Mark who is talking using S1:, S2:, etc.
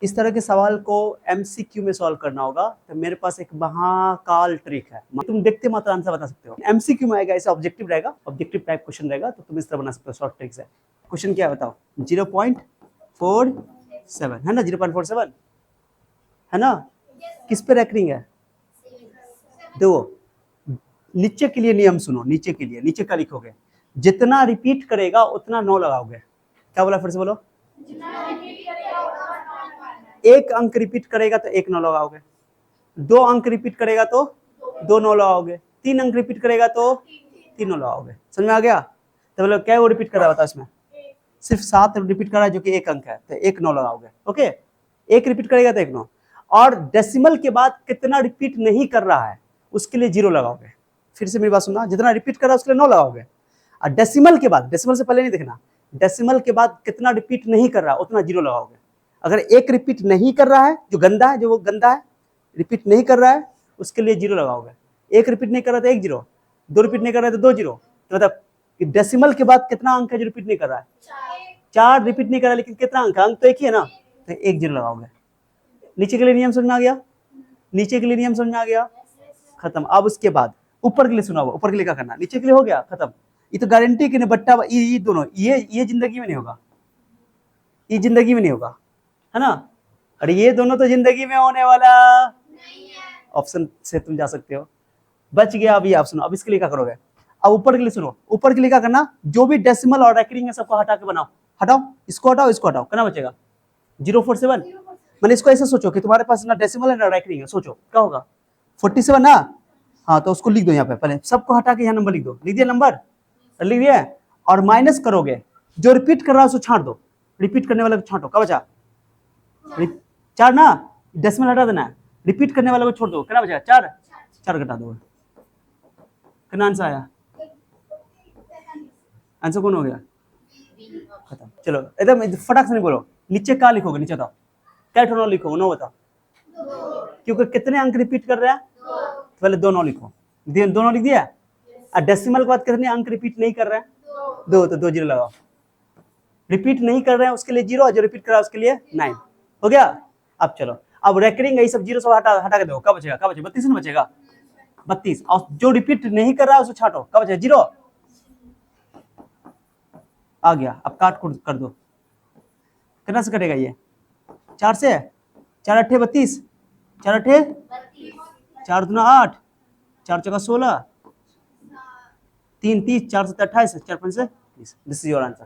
S1: इस तरह के सवाल को एमसीक्यू में सॉल्व करना होगा तो मेरे पास एक महाकाल ट्रिक है, तुम देखते मात्र आंसर बता सकते हो। एमसीक्यू में आएगा ऐसा ऑब्जेक्टिव रहेगा, ऑब्जेक्टिव टाइप क्वेश्चन रहेगा, तो तुम इस तरह बना सकते हो शॉर्ट ट्रिक से। क्वेश्चन क्या है बताओ? 0.47 है ना, 0.47 है ना। किस पे रैंकिंग है? दो। नीचे के लिए नियम सुनो, नीचे के लिए, नीचे का लिखोगे जितना रिपीट करेगा उतना 9 लगाओगे। क्या बोला, फिर से बोलो। एक अंक रिपीट करेगा तो 1 9 लगाओगे, 2 अंक रिपीट करेगा तो 2 9 लगाओगे, 3 अंक रिपीट करेगा तो 3 9 लगाओगे। समझ में आ गया? तो बोलो क्या वो रिपीट कर रहा है इसमें? सिर्फ 7 रिपीट कर रहा है जो कि 1 अंक है, तो 1 9 लगाओगे। ओके, 1 रिपीट करेगा तो 1 9। और डेसिमल के बाद कितना रिपीट नहीं कर रहा है उसके लिए 0 लगाओगे। फिर से मेरी बात सुनना, जितना रिपीट कर रहा है उसके लिए 9 लगाओगे। और डेसिमल के बाद, डेसिमल से पहले नहीं देखना, डेसिमल के बाद कितना रिपीट नहीं कर रहा है उतना 0 लगाओगे। अगर 1 रिपीट नहीं कर रहा है, जो गंदा है, जो वो गंदा है, रिपीट नहीं कर रहा है, उसके लिए 0 लगाओगे। 1 रिपीट नहीं कर रहा है तो 1 0, 2 रिपीट नहीं कर रहा है तो 2 0। तो मतलब डेसिमल के बाद कितना अंक है जो रिपीट नहीं कर रहा है? 4 रिपीट नहीं कर रहा है, लेकिन कितना अंक? अंक तो एक ही है ना, तो 1 0 लगाओगे। नीचे के लिए नियम समझ में आ गया? नीचे के लिए नियम समझ में आ गया? खत्म। अब उसके बाद ऊपर के लिए सुना हुआ, ऊपर के लिए क्या करना? नीचे के लिए हो गया, खत्म। ये तो गारंटी कि बट्टा ये दोनों, ये जिंदगी में नहीं होगा, ये जिंदगी में नहीं होगा, है ना। अरे ये दोनों तो जिंदगी में होने वाला नहीं है। ऑप्शन से तुम जा सकते हो, बच गया। अभी आप सुनो, अब इसके लिए क्या करोगे? अब ऊपर के लिए सुनो, ऊपर के लिए क्या करना? जो भी डेसिमल और रैंकिंग है सबको हटा के बनाओ। हटाओ, इसको हटाओ, इसको हटाओ, कितना बचेगा? 0.47। मैंने इसको ऐसे सोचो कि तुम्हारे पास ना डेसिमल है ना रैंकिंग है, सोचो क्या होगा? 47 ना। हाँ, तो उसको लिख दो यहाँ पे, पहले सबको हटा के यहाँ नंबर लिख दो। लिख दिया नंबर? लिख दिया। और माइनस करोगे, जो रिपीट कर रहा है उसको छांट दो, रिपीट करने वाले को छांटो। क्या बचा? 4 ना, डेसिमल हटा देना है, रिपीट करने वाले को छोड़ दो। कितना बचा? 4 4 घटा दो। कितना आंसर आया? आंसर कौन हो गया? खत्म। चलो एकदम फटाक से नहीं बोलो, नीचे क्या लिखोगे? नीचे बताओ क्या ठोनो लिखो? 9 बताओ, क्योंकि कितने अंक रिपीट कर रहे हैं? पहले 2 9 लिखो। दोनों लिख दिया। और डेसिमल के बाद कितने अंक रिपीट नहीं कर रहे हैं? 2, तो 2 0 लगाओ। रिपीट नहीं कर रहे हैं उसके लिए 0, जो रिपीट कर रहा है उसके लिए 9। हो गया? अब चलो, अब रैंकिंग यही सब 0 सब हटा के दो। क्या बचेगा? क्या बचेगा? 32 में बचेगा, 32। और जो रिपीट नहीं कर रहा है उसको छाटो। क्या बचेगा? 0 आ गया। अब काट कर दो। कितना से कटेगा ये? 4 से। 4 8 32, 4 8 4 दूना 8, 4 चौका 16, 3 30, 4 7 28, 4 5 30। This is your answer.